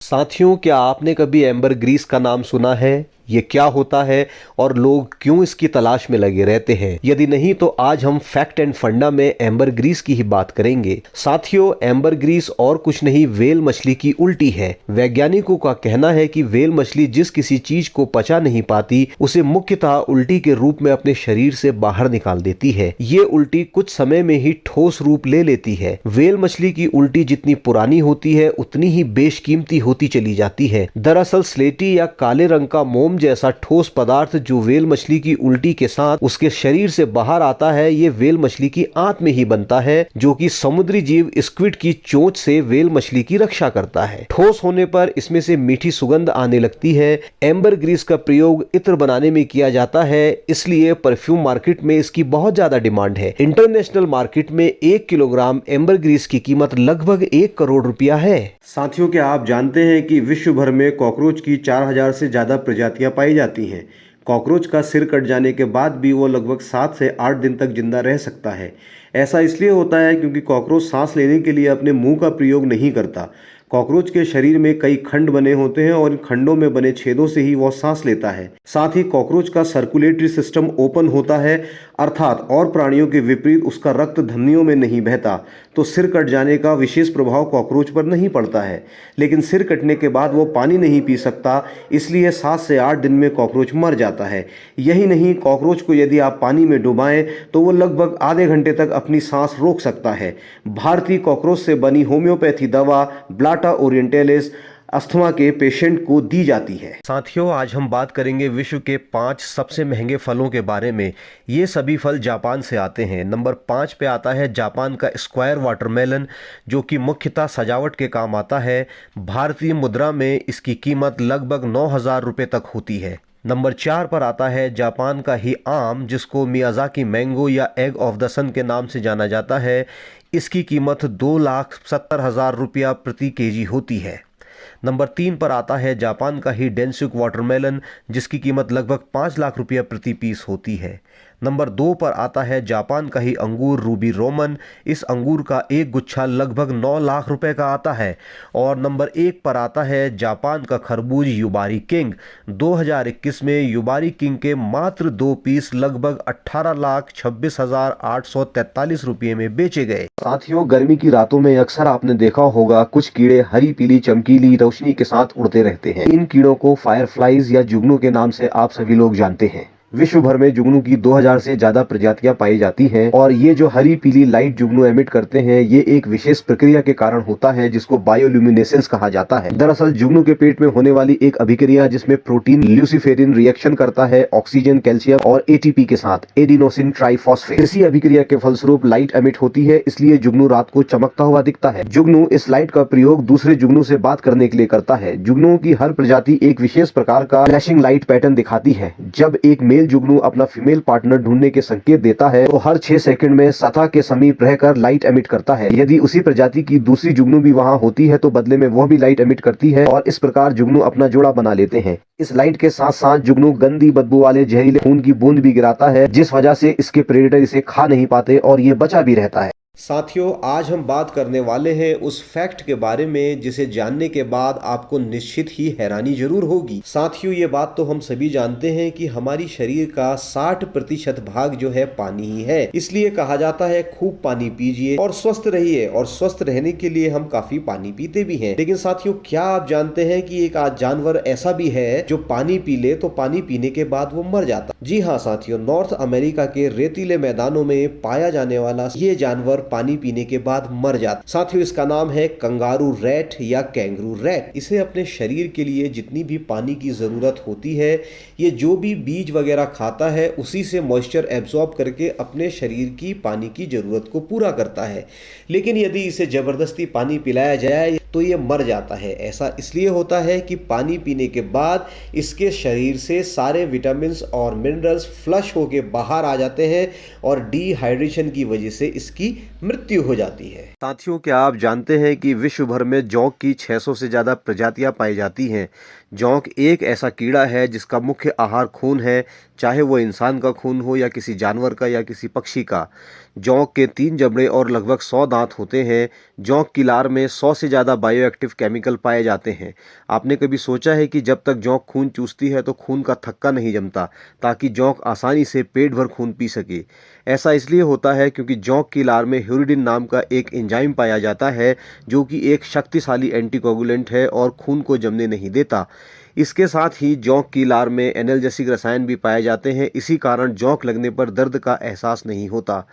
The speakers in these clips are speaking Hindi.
साथियों, क्या आपने कभी एम्बरग्रीस का नाम सुना है? ये क्या होता है और लोग क्यों इसकी तलाश में लगे रहते हैं? यदि नहीं तो आज हम फैक्ट एंड फंडा में एम्बरग्रीस की ही बात करेंगे। साथियों, एम्बरग्रीस और कुछ नहीं, व्हेल मछली की उल्टी है। वैज्ञानिकों का कहना है कि व्हेल मछली जिस किसी चीज को पचा नहीं पाती उसे मुख्यतः उल्टी के रूप में अपने शरीर से बाहर निकाल देती है। ये उल्टी कुछ समय में ही ठोस रूप ले लेती है। व्हेल मछली की उल्टी जितनी पुरानी होती है उतनी ही बेशकीमती होती चली जाती है। दरअसल स्लेटी या काले रंग का मोम जैसा ठोस पदार्थ जो व्हेल मछली की उल्टी के साथ उसके शरीर से बाहर आता है, ये व्हेल मछली की आंत में ही बनता है, जो कि समुद्री जीव स्क्विड की चोंच से व्हेल मछली की रक्षा करता है। ठोस होने पर इसमें से मीठी सुगंध आने लगती है। एम्बरग्रीस का प्रयोग इत्र बनाने में किया जाता है, इसलिए परफ्यूम मार्केट में इसकी बहुत ज्यादा डिमांड है। इंटरनेशनल मार्केट में 1 किलोग्राम एम्बरग्रीस की कीमत लगभग 1 करोड़ रुपया है। साथियों, क्या आप जानते हैं कि विश्व भर में कॉकरोच की 4000 से ज़्यादा प्रजातियां पाई जाती हैं। कॉकरोच का सिर कट जाने के बाद भी वो लगभग 7 से 8 दिन तक जिंदा रह सकता है। ऐसा इसलिए होता है क्योंकि कॉकरोच सांस लेने के लिए अपने मुंह का प्रयोग नहीं करता। कॉकरोच के शरीर में कई खंड बने होते हैं और इन खंडों में बने छेदों से ही वह सांस लेता है। साथ ही कॉकरोच का सर्कुलेटरी सिस्टम ओपन होता है, अर्थात और प्राणियों के विपरीत उसका रक्त धमनियों में नहीं बहता, तो सिर कट जाने का विशेष प्रभाव कॉकरोच पर नहीं पड़ता है। लेकिन सिर कटने के बाद वो पानी नहीं पी सकता, इसलिए 7 से 8 दिन में कॉकरोच मर जाता है। यही नहीं, कॉकरोच को यदि आप पानी में डुबाएं तो वो लगभग आधे घंटे तक अपनी सांस रोक सकता है। भारतीय कॉकरोच से बनी होम्योपैथी दवा ब्लाटा ओरिएंटलिस अस्थमा के पेशेंट को दी जाती है। साथियों, आज हम बात करेंगे विश्व के 5 सबसे महंगे फलों के बारे में। ये सभी फल जापान से आते हैं। नंबर 5 पे आता है जापान का स्क्वायर वाटरमेलन, जो कि मुख्यतः सजावट के काम आता है। भारतीय मुद्रा में इसकी कीमत लगभग 9,000 रुपये तक होती है। नंबर 4 पर आता है जापान का ही आम, जिसको मियाजाकी मैंगो या एग ऑफ द सन के नाम से जाना जाता है। इसकी कीमत 2,70,000 रुपया प्रति केजी होती है। नंबर 3 पर आता है जापान का ही डेंसुक वाटरमेलन, जिसकी कीमत लगभग 5 लाख रुपया प्रति पीस होती है। नंबर 2 पर आता है जापान का ही अंगूर रूबी रोमन। इस अंगूर का एक गुच्छा लगभग 9 लाख रुपए का आता है। और नंबर 1 पर आता है जापान का खरबूज युबारी किंग। 2021 में युबारी किंग के मात्र 2 पीस लगभग 18,26,843 रुपये में बेचे गए। साथियों, गर्मी की रातों में अक्सर आपने देखा होगा कुछ कीड़े हरी पीली चमकीली रोशनी के साथ उड़ते रहते हैं। इन कीड़ों को फायरफ्लाइज या जुगनू के नाम से आप सभी लोग जानते हैं। विश्व भर में जुगनू की 2000 से ज्यादा प्रजातियां पाई जाती हैं और ये जो हरी पीली लाइट जुगनू एमिट करते हैं, ये एक विशेष प्रक्रिया के कारण होता है जिसको बायोल्यूमिनेसेंस कहा जाता है। दरअसल जुगनू के पेट में होने वाली एक अभिक्रिया जिसमें प्रोटीन ल्यूसीफेरिन रिएक्शन करता है ऑक्सीजन, कैल्शियम और एटीपी के साथ एडिनोसिन ट्राइफॉस्फेट। इसी अभिक्रिया के फलस्वरूप लाइट एमिट होती है, इसलिए जुगनू रात को चमकता हुआ दिखता है। जुगनू इस लाइट का प्रयोग दूसरे जुगनू से बात करने के लिए करता है। जुगनुओं की हर प्रजाति एक विशेष प्रकार का फ्लैशिंग लाइट पैटर्न दिखाती है। जब एक मेल जुगनू अपना फीमेल पार्टनर ढूंढने के संकेत देता है तो हर 6 सेकंड में सतह के समीप रहकर लाइट एमिट करता है। यदि उसी प्रजाति की दूसरी जुगनू भी वहां होती है तो बदले में वह भी लाइट एमिट करती है और इस प्रकार जुगनू अपना जोड़ा बना लेते हैं। इस लाइट के साथ साथ जुगनू गंदी बदबू वाले जहरीले खून की बूंद भी गिराता है, जिस वजह से इसके प्रेडेटर इसे खा नहीं पाते और ये बचा भी रहता है। साथियों, आज हम बात करने वाले हैं उस फैक्ट के बारे में जिसे जानने के बाद आपको निश्चित ही हैरानी जरूर होगी। साथियों, ये बात तो हम सभी जानते हैं कि हमारी शरीर का 60% भाग जो है पानी ही है। इसलिए कहा जाता है खूब पानी पीजिए और स्वस्थ रहिए, और स्वस्थ रहने के लिए हम काफी पानी पीते भी हैं। लेकिन साथियों, क्या आप जानते हैं कि एक आज जानवर ऐसा भी है जो पानी पी ले तो पानी पीने के बाद वो मर जाता? जी हाँ साथियों, नॉर्थ अमेरिका के रेतीले मैदानों में पाया जाने वाला ये जानवर पानी पीने के बाद मर जाता। साथियों, इसका नाम है कंगारू रैट या कैंगरू रैट। इसे अपने शरीर के लिए जितनी भी पानी की जरूरत होती है, ये जो भी बीज वगैरह खाता है उसी से मॉइस्चर एब्जॉर्ब करके अपने शरीर की पानी की जरूरत को पूरा करता है। लेकिन यदि इसे जबरदस्ती पानी पिलाया जाए तो ये मर जाता है। ऐसा इसलिए होता है कि पानी पीने के बाद इसके शरीर से सारे विटामिन्स और मिनरल्स फ्लश होके बाहर आ जाते हैं और डिहाइड्रेशन की वजह से इसकी मृत्यु हो जाती है। साथियों, क्या आप जानते हैं कि विश्व भर में जौंक की 600 से ज्यादा प्रजातियां पाई जाती हैं। जौंक एक ऐसा कीड़ा है जिसका मुख्य आहार खून है, चाहे वो इंसान का खून हो या किसी जानवर का या किसी पक्षी का। जोंक के 3 जबड़े और लगभग 100 दांत होते हैं। जोंक की लार में 100 से ज़्यादा बायोएक्टिव केमिकल पाए जाते हैं। आपने कभी सोचा है कि जब तक जोंक खून चूसती है तो खून का थक्का नहीं जमता, ताकि जोंक आसानी से पेट भर खून पी सके। ऐसा इसलिए होता है क्योंकि जोंक की लार में ह्यूरिडिन नाम का एक एंजाइम पाया जाता है, जो कि एक शक्तिशाली एंटीकोगुलेंट है और खून को जमने नहीं देता। इसके साथ ही जोंक की लार में एनाल्जेसिक रसायन भी पाए जाते हैं। इसी कारण जोंक लगने पर दर्द का एहसास नहीं होता।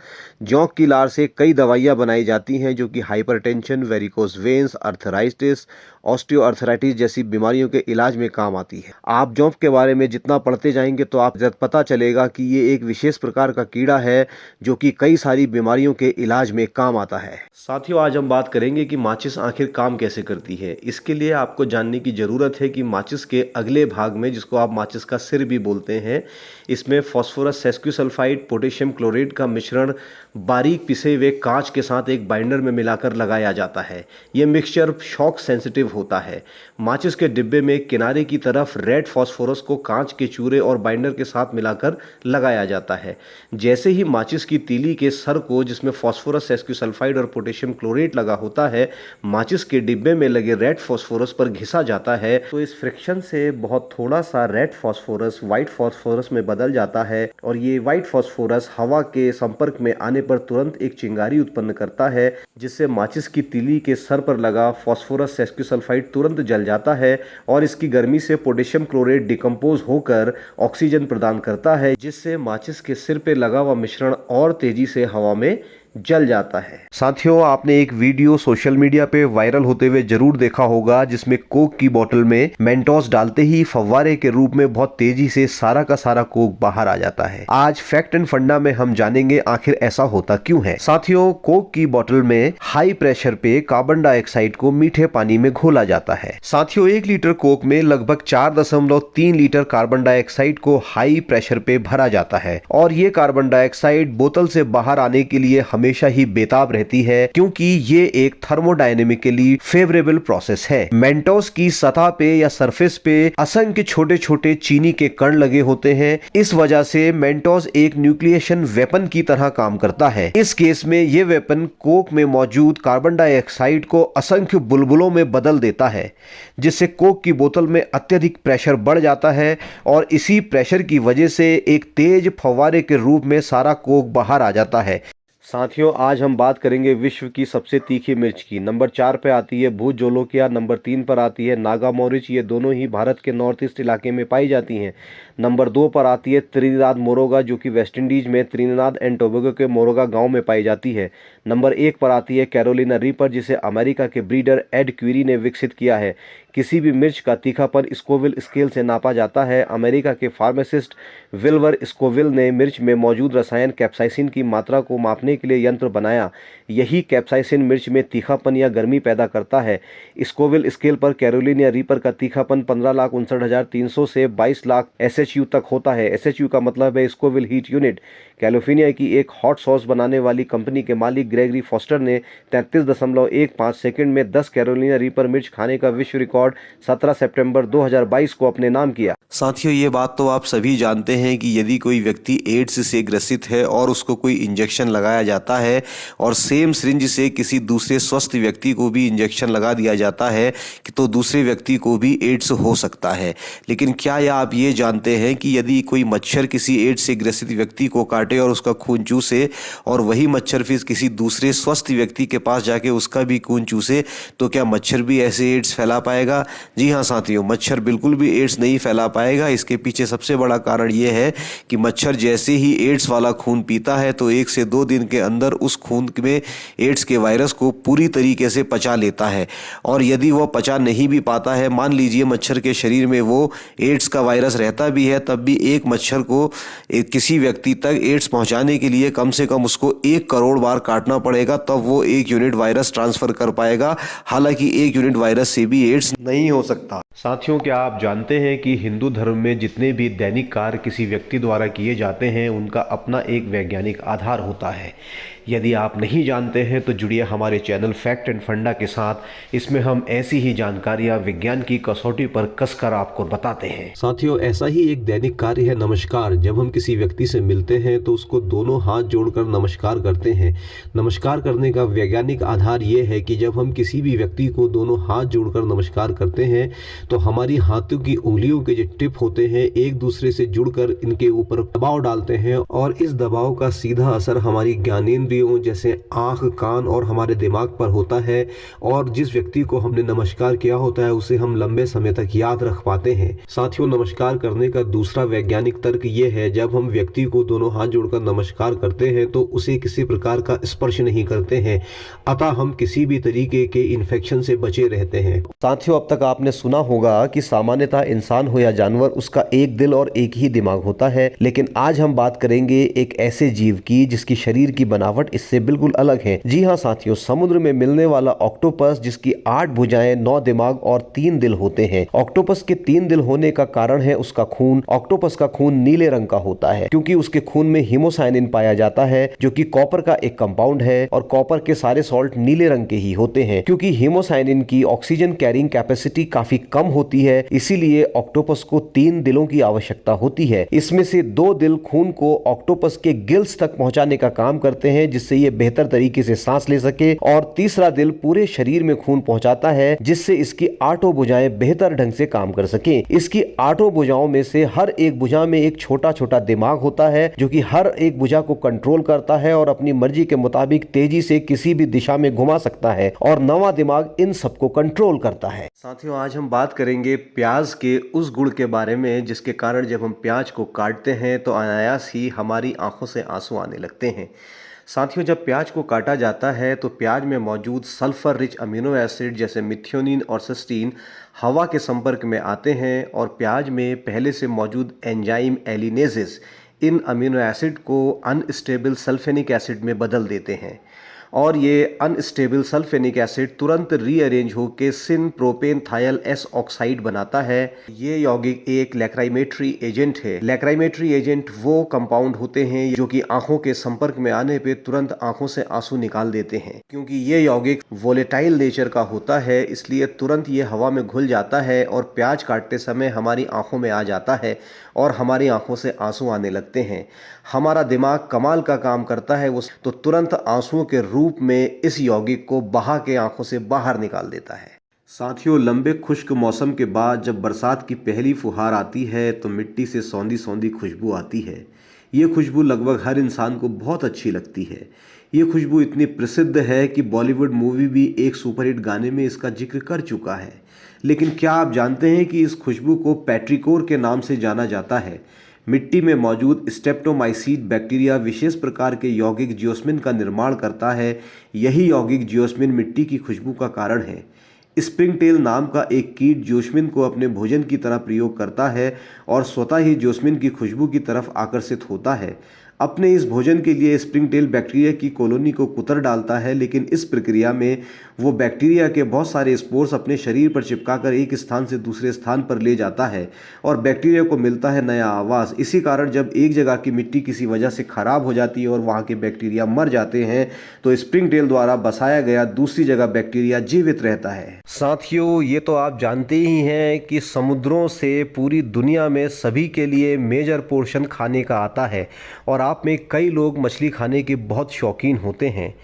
जोंक की लार से कई दवाइयाँ बनाई जाती हैं, जो कि hypertension, varicose veins, arthritis, osteoarthritis जैसी बीमारियों के इलाज में काम आती है। आप जोंक के बारे में जितना पढ़ते जाएंगे तो आप पता चलेगा कि ये एक विशेष प्रकार का कीड़ा है, जो कि कई सारी बीमारियों के इलाज में काम आता है। साथियों, आज हम बात करेंगे कि माचिस आखिर काम कैसे करती है। इसके लिए आपको जानने की ज़रूरत है कि माचिस के अगले भाग में, जिसको आप माचिस का सिर भी बोलते हैं, इसमें फास्फोरस सेस्क्यूसल्फाइड पोटेशियम क्लोराइड का मिश्रण बारीक पिसे हुए कांच के साथ एक बाइंडर में मिलाकर लगाया जाता है। यह मिक्सचर शॉक सेंसिटिव होता है। माचिस के डिब्बे में किनारे की तरफ रेड फास्फोरस को कांच के चूरे और बाइंडर के साथ मिलाकर लगाया जाता है। जैसे ही माचिस की तीली के सर को, जिसमें फास्फोरस सेस्क्यूसल्फाइड और पोटेशियम क्लोराइड लगा होता है, माचिस के डिब्बे में लगे रेड फास्फोरस पर घिसा जाता है, तो इस फ्रिक्शन से बहुत थोड़ा सा रेड फास्फोरस व्हाइट फास्फोरस में बदल जाता है और ये व्हाइट फास्फोरस हवा के संपर्क में आने पर तुरंत एक चिंगारी उत्पन्न करता है, जिससे माचिस की तीली के सर पर लगा फास्फोरस सेस्क्यूसल्फाइड तुरंत जल जाता है और इसकी गर्मी से पोटेशियम क्लोराइड डिकम्पोज होकर ऑक्सीजन प्रदान करता है, जिससे माचिस के सिर पे लगा हुआ मिश्रण और तेजी से हवा में जल जाता है। साथियों, आपने एक वीडियो सोशल मीडिया पे वायरल होते हुए जरूर देखा होगा, जिसमें कोक की बोतल में मेंटोस डालते ही फव्वारे के रूप में बहुत तेजी से सारा का सारा कोक बाहर आ जाता है। आज फैक्ट एंड फंडा में हम जानेंगे आखिर ऐसा होता क्यों है। साथियों, कोक की बोतल में हाई प्रेशर पे कार्बन डाइऑक्साइड को मीठे पानी में घोला जाता है। साथियों, 1 लीटर कोक में लगभग 4.3 लीटर कार्बन डाइऑक्साइड को हाई प्रेशर पे भरा जाता है और ये कार्बन डाइऑक्साइड बोतल से बाहर आने के लिए हमेशा ही बेताब रहती है, क्योंकि ये एक थर्मोडायनेमिकली फेवरेबल प्रोसेस है। मेंटोस की सतह पे या सरफेस पे असंख्य छोटे छोटे चीनी के कण लगे होते हैं। इस वजह से मेंटोस एक न्यूक्लिएशन वेपन की तरह काम करता है। इस केस में ये वेपन कोक में मौजूद कार्बन डाइऑक्साइड को असंख्य बुलबुलों में बदल देता है, जिससे कोक की बोतल में अत्यधिक प्रेशर बढ़ जाता है और इसी प्रेशर की वजह से एक तेज फव्वारे के रूप में सारा कोक बाहर आ जाता है। साथियों, आज हम बात करेंगे विश्व की सबसे तीखी मिर्च की। नंबर 4 पे आती है भूत जोलोकिया, नंबर 3 पर आती है नागा मोरिच। ये दोनों ही भारत के नॉर्थ ईस्ट इलाके में पाई जाती हैं। नंबर 2 पर आती है त्रिनिदाद मोरोगा, जो कि वेस्ट इंडीज में त्रिनिदाद एंड टोबैगो के मोरोगा गांव में पाई जाती है। नंबर 1 पर आती है कैरोलिना रीपर, जिसे अमेरिका के ब्रीडर एड क्यूरी ने विकसित किया है। किसी भी मिर्च का तीखापन स्कोविल स्केल से नापा जाता है। अमेरिका के फार्मासिस्ट विल्वर स्कोविल ने मिर्च में मौजूद रसायन कैप्साइसिन की मात्रा को मापने के लिए यंत्र बनाया। यही कैप्साइसिन मिर्च में तीखापन या गर्मी पैदा करता है। स्कोविल स्केल पर कैरोलिना रीपर का तीखापन 15,59,300 से 22 लाख SHU तक होता है। SHU का मतलब है स्कोविल हीट यूनिट। कैलिफोर्निया की एक हॉट सॉस बनाने वाली कंपनी के मालिक ग्रेगरी फॉस्टर ने 33.15 सेकंड में 10 कैरोलिना रीपर मिर्च खाने का विश्व रिकॉर्ड 17 सितंबर 2022 को अपने नाम किया। साथियों, ये बात तो आप सभी जानते हैं कि यदि कोई व्यक्ति एड्स से ग्रसित है और उसको कोई इंजेक्शन लगाया जाता है और सेम सिरिंज से किसी दूसरे स्वस्थ व्यक्ति को भी इंजेक्शन लगा दिया जाता है कि तो दूसरे व्यक्ति को भी एड्स हो सकता है। लेकिन क्या आप ये जानते हैं कि यदि कोई मच्छर किसी एड्स से ग्रसित व्यक्ति को काटे और उसका खून चूसे और वही मच्छर फिर किसी दूसरे स्वस्थ व्यक्ति के पास जाके उसका भी खून चूसे, तो क्या मच्छर भी ऐसे एड्स फैला पाएगा? जी हाँ साथियों, मच्छर बिल्कुल भी एड्स नहीं फैला पाएगा। इसके पीछे सबसे बड़ा कारण यह है कि मच्छर जैसे ही एड्स वाला खून पीता है तो 1 से 2 दिन के अंदर उस खून में एड्स के वायरस को पूरी तरीके से पचा लेता है। और यदि वो पचा नहीं भी पाता है, मान लीजिए मच्छर के शरीर में वो एड्स का वायरस रहता भी है, तब भी एक मच्छर को किसी व्यक्ति तक एड्स पहुंचाने के लिए कम से कम उसको 1 करोड़ बार काटना पड़ेगा, तब वो 1 यूनिट वायरस ट्रांसफर कर पाएगा। हालांकि 1 यूनिट वायरस से भी एड्स नहीं हो सकता। साथियों, क्या आप जानते हैं कि हिंदू धर्म में जितने भी दैनिक कार्य किसी व्यक्ति द्वारा किए जाते हैं, उनका अपना एक वैज्ञानिक आधार होता है। यदि आप नहीं जानते हैं तो जुड़िए हमारे चैनल फैक्ट एंड फंडा के साथ। इसमें हम ऐसी ही जानकारियाँ विज्ञान की कसौटी पर कसकर आपको बताते हैं। साथियों, ऐसा ही एक दैनिक कार्य है नमस्कार। जब हम किसी व्यक्ति से मिलते हैं तो उसको दोनों हाथ जोड़कर नमस्कार करते हैं। नमस्कार करने का वैज्ञानिक आधार ये है कि जब हम किसी भी व्यक्ति को दोनों हाथ जोड़कर नमस्कार करते हैं तो हमारी हाथों की उंगलियों के जो टिप होते हैं एक दूसरे से जुड़कर इनके ऊपर दबाव डालते हैं और इस दबाव का सीधा असर हमारी ज्ञानेंद्रियों जैसे आंख, कान और हमारे दिमाग पर होता है और जिस व्यक्ति को हमने नमस्कार किया होता है उसे हम लंबे समय तक याद रख पाते हैं। साथियों, नमस्कार करने का दूसरा वैज्ञानिक तर्क ये है, जब हम व्यक्ति को दोनों हाथ जोड़कर नमस्कार करते हैं तो उसे किसी प्रकार का स्पर्श नहीं करते हैं, अतः हम किसी भी तरीके के इन्फेक्शन से बचे रहते हैं। साथियों, अब तक आपने सुना होगा कि सामान्यतः इंसान हो या जानवर, उसका एक दिल और एक ही दिमाग होता है, लेकिन आज हम बात करेंगे एक ऐसे जीव की जिसकी शरीर की बनावट इससे बिल्कुल अलग है। जी हाँ साथियों, समुद्र में मिलने वाला ऑक्टोपस जिसकी 8 भुजाएं, 9 दिमाग और 3 दिल होते हैं। ऑक्टोपस के 3 दिल होने का कारण है उसका खून। ऑक्टोपस का खून नीले रंग का होता है क्योंकि उसके खून में हीमोसाइनिन पाया जाता है जो कि कॉपर का एक कंपाउंड है और कॉपर के सारे सॉल्ट नीले रंग के ही होते हैं। क्योंकि हीमोसाइनिन की ऑक्सीजन कैरिंग कैपेसिटी काफी कम होती है, इसीलिए ऑक्टोपस को 3 दिलों की आवश्यकता होती है। इसमें से 2 दिल खून को ऑक्टोपस के गिल्स तक पहुंचाने का काम करते हैं जिससे ये बेहतर तरीके से सांस ले सके, और तीसरा दिल पूरे शरीर में खून पहुंचाता है जिससे इसकी 8 भुजाएं बेहतर ढंग से काम कर सके। इसकी 8 भुजाओं में से हर एक भुजा में एक छोटा छोटा दिमाग होता है जो कि हर एक भुजा को कंट्रोल करता है और अपनी मर्जी के मुताबिक तेजी से किसी भी दिशा में घुमा सकता है, और 9वां दिमाग इन सबको कंट्रोल करता है। साथियों, आज हम बात करेंगे प्याज के उस गुण के बारे में जिसके कारण जब हम प्याज को काटते हैं तो अनायास ही हमारी आंखों से आंसू आने लगते हैं। साथियों, जब प्याज को काटा जाता है तो प्याज में मौजूद सल्फर रिच अमीनो एसिड जैसे मिथियोनिन और सिस्टीन हवा के संपर्क में आते हैं और प्याज में पहले से मौजूद एंजाइम एलिनेजेस इन अमीनो एसिड को अनस्टेबल सल्फेनिक एसिड में बदल देते हैं, और ये अनस्टेबल सल्फेनिक एसिड तुरंत रीअरेंज होकर सिन प्रोपेन थायल एस ऑक्साइड बनाता है। ये यौगिक एक लैक्राइमेट्री एजेंट है। लैक्राइमेट्री एजेंट वो कंपाउंड होते हैं जो कि आंखों के संपर्क में आने पे तुरंत आंखों से आंसू निकाल देते हैं। क्योंकि ये यौगिक वोलेटाइल नेचर का होता है इसलिए तुरंत ये हवा में घुल जाता है और प्याज काटते समय हमारी आंखों में आ जाता है और हमारी आंखों से आंसू आने लगते हैं। हमारा दिमाग कमाल का काम करता है, वो तो तुरंत आंसुओं के रूप में इस यौगिक को बहा के आंखों से बाहर निकाल देता है। साथियों, लंबे खुश्क मौसम के बाद जब बरसात की पहली फुहार आती है तो मिट्टी से सौंधी सौंधी खुशबू आती है। ये खुशबू लगभग हर इंसान को बहुत अच्छी लगती है। ये खुशबू इतनी प्रसिद्ध है कि बॉलीवुड मूवी भी एक सुपरहिट गाने में इसका जिक्र कर चुका है। लेकिन क्या आप जानते हैं कि इस खुशबू को पेट्रिकोर के नाम से जाना जाता है? मिट्टी में मौजूद स्ट्रेप्टोमाइसीट बैक्टीरिया विशेष प्रकार के यौगिक जियोस्मिन का निर्माण करता है। यही यौगिक जियोस्मिन मिट्टी की खुशबू का कारण है। स्प्रिंगटेल नाम का एक कीट जियोस्मिन को अपने भोजन की तरह प्रयोग करता है और स्वतः ही जियोस्मिन की खुशबू की तरफ आकर्षित होता है। अपने इस भोजन के लिए स्प्रिंगटेल बैक्टीरिया की कॉलोनी को कुतर डालता है, लेकिन इस प्रक्रिया में वो बैक्टीरिया के बहुत सारे स्पोर्स अपने शरीर पर चिपकाकर एक स्थान से दूसरे स्थान पर ले जाता है और बैक्टीरिया को मिलता है नया आवास। इसी कारण जब एक जगह की मिट्टी किसी वजह से खराब हो जाती है और वहाँ के बैक्टीरिया मर जाते हैं तो स्प्रिंगटेल द्वारा बसाया गया दूसरी जगह बैक्टीरिया जीवित रहता है। साथियों, ये तो आप जानते ही हैं कि समुद्रों से पूरी दुनिया में सभी के लिए मेजर पोर्शन खाने का आता है और आप में कई लोग मछली खाने के बहुत शौकीन होते हैं।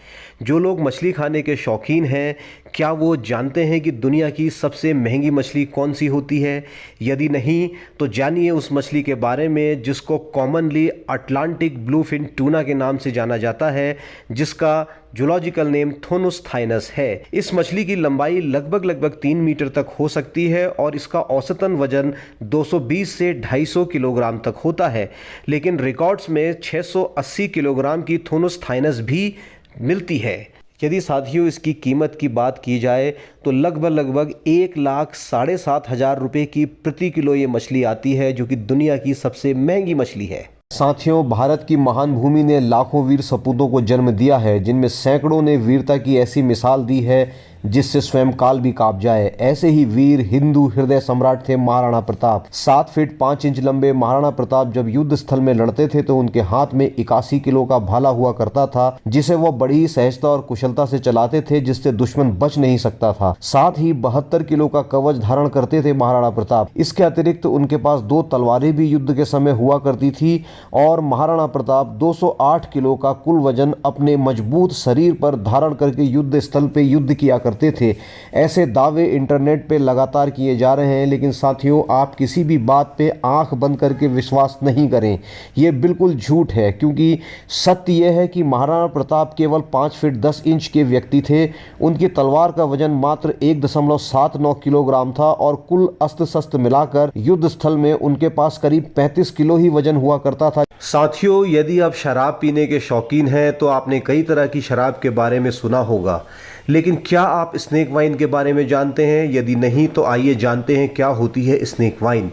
जो लोग मछली खाने के शौकीन हैं, क्या वो जानते हैं कि दुनिया की सबसे महंगी मछली कौन सी होती है? यदि नहीं तो जानिए उस मछली के बारे में जिसको कॉमनली अटलांटिक ब्लूफिन टूना के नाम से जाना जाता है, जिसका जूलॉजिकल नेम थोनुसथाइनस है। इस मछली की लंबाई लगभग 3 मीटर तक हो सकती है और इसका औसतन वजन 220 से 250 किलोग्राम तक होता है, लेकिन रिकॉर्ड्स में 680 किलोग्राम की थोनुसथाइनस भी मिलती है। यदि साथियों इसकी कीमत की बात की जाए तो लगभग 1,07,500 रुपये की प्रति किलो ये मछली आती है, जो कि दुनिया की सबसे महंगी मछली है। साथियों, भारत की महान भूमि ने लाखों वीर सपूतों को जन्म दिया है, जिनमें सैकड़ों ने वीरता की ऐसी मिसाल दी है जिससे स्वयं काल भी कांप जाए। ऐसे ही वीर हिंदू हृदय सम्राट थे महाराणा प्रताप। 7 फीट 5 इंच लंबे महाराणा प्रताप जब युद्ध स्थल में लड़ते थे तो उनके हाथ में 81 किलो का भाला हुआ करता था, जिसे वह बड़ी सहजता और कुशलता से चलाते थे, जिससे दुश्मन बच नहीं सकता था। साथ ही 72 किलो का कवच धारण करते थे महाराणा प्रताप। इसके अतिरिक्त उनके पास 2 तलवारें भी युद्ध के समय हुआ करती थी और महाराणा प्रताप 208 किलो का कुल वजन अपने मजबूत शरीर पर धारण करके युद्ध स्थल पे युद्ध किया करते थे। ऐसे दावे इंटरनेट पे लगातार किए जा रहे हैं, लेकिन साथियों आप किसी भी बात पे आंख बंद करके विश्वास नहीं करें। ये बिल्कुल झूठ है, क्योंकि सत्य यह है कि महाराणा प्रताप केवल 5 फीट 10 इंच के व्यक्ति थे। उनकी तलवार का वजन मात्र 1.79 किलोग्राम था और कुल अस्त्र शस्त्र मिलाकर युद्ध स्थल में उनके पास करीब 35 किलो ही वजन हुआ करता था। साथियों, यदि आप शराब पीने के शौकीन हैं तो आपने कई तरह की शराब के बारे में सुना होगा, लेकिन क्या आप स्नेक वाइन के बारे में जानते हैं? यदि नहीं तो आइए जानते हैं क्या होती है स्नेक वाइन।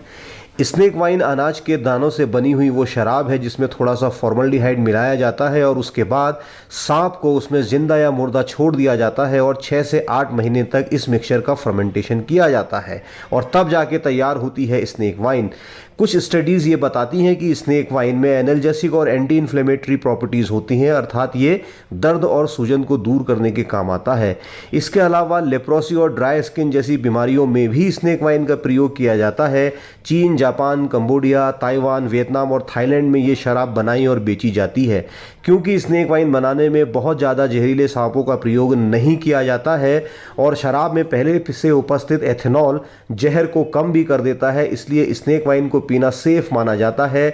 स्नेक वाइन अनाज के दानों से बनी हुई वो शराब है जिसमें थोड़ा सा फॉर्मल्डिहाइड मिलाया जाता है और उसके बाद सांप को उसमें जिंदा या मुर्दा छोड़ दिया जाता है और 6 से 8 महीने तक इस मिक्सचर का फर्मेंटेशन किया जाता है और तब जाके तैयार होती है स्नेक वाइन। कुछ स्टडीज़ ये बताती हैं कि स्नेक वाइन में एनाल्जेसिक और एंटी इन्फ्लेमेटरी प्रॉपर्टीज़ होती हैं, अर्थात ये दर्द और सूजन को दूर करने के काम आता है। इसके अलावा लेप्रोसी और ड्राई स्किन जैसी बीमारियों में भी स्नेक वाइन का प्रयोग किया जाता है। चीन, जापान, कंबोडिया, ताइवान, वियतनाम और थाईलैंड में ये शराब बनाई और बेची जाती है। क्योंकि स्नेक वाइन बनाने में बहुत ज़्यादा जहरीले सांपों का प्रयोग नहीं किया जाता है और शराब में पहले से उपस्थित एथेनॉल जहर को कम भी कर देता है, इसलिए स्नेक वाइन को पीना सेफ माना जाता है।